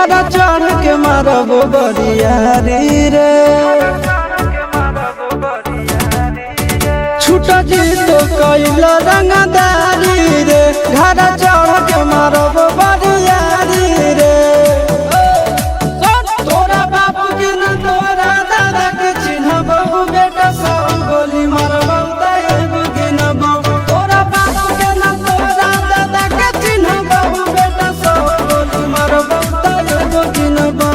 घरा चढ़ के मारब बरियारी रे छूटा जी तो कैल रंगदारी रे घरा चढ़ के मारब बरियारी रे तोरा बाबू के न तोरा दादा के चिन्हबो बेटा सब गोली मारबो तैगो गिनबो तोरा बाबू के न तोरा दादा के चिन्हबो बेटा सब गोली मारबो तैगो गिनबो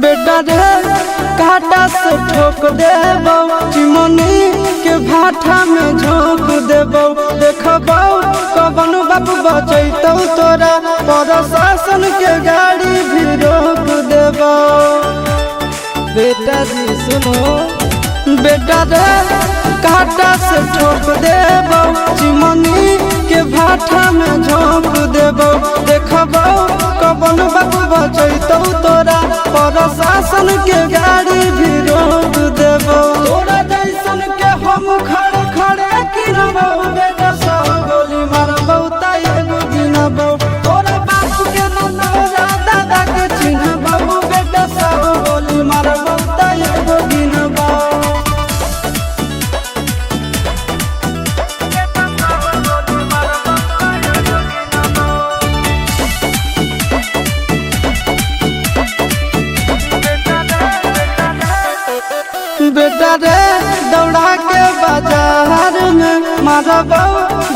बेटा रे काटा से ठोक देबो चिमनी के भाटा में झोंक देबो देखबो कवन बाबू बचैतौ तोरा प्रशासन के गाड़ी भी रोक देबो बेटा जी सुनो बेटा रे काटा से ठोक देबो चिमनी के भाटा में झोंक देबो देखबो कवन बाबू बचैतौ तोरा प्रशासन के गाड़ी भी रोक देबो तोरा जैसन के हम खड़े खड़े गिनबो बेटा सब गोली मारबो तैगो गिनबो तोरा बापू के न तोरा दादा के चिन्हबो बेटा सब गोली मारबो तैगो गिनबो बेटा रे दौड़ा के बाजार में मारबो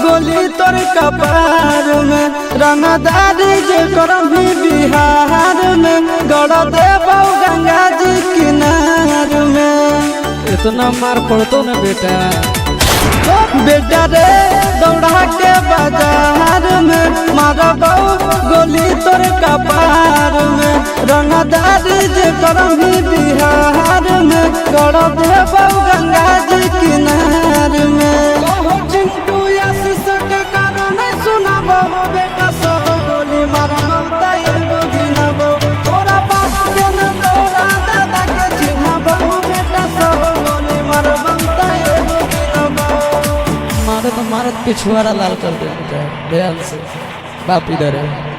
गोली तोर कपार में रंगदारी जे करम भी बिहार में गड़ देबो गंगा जी किनार में इतना मार पड़तो ना बेटा बेटा रे दौड़ा के बाजार में मारबो गोली तोर कपार में रंगदारी जे करम भी बिहार में गड़ देबो गंगा जी किनार में चिंटू आशीष के कारण सुनबो बेटा सब गोली मारबो तैगो गिनबो तोरा बाप के न तोरा दादा के चिन्हबो बेटा सब गोली मारबो तैगो गिनबो मारत पिछुआरा लाल कर दे ध्यान से बाप इधर है।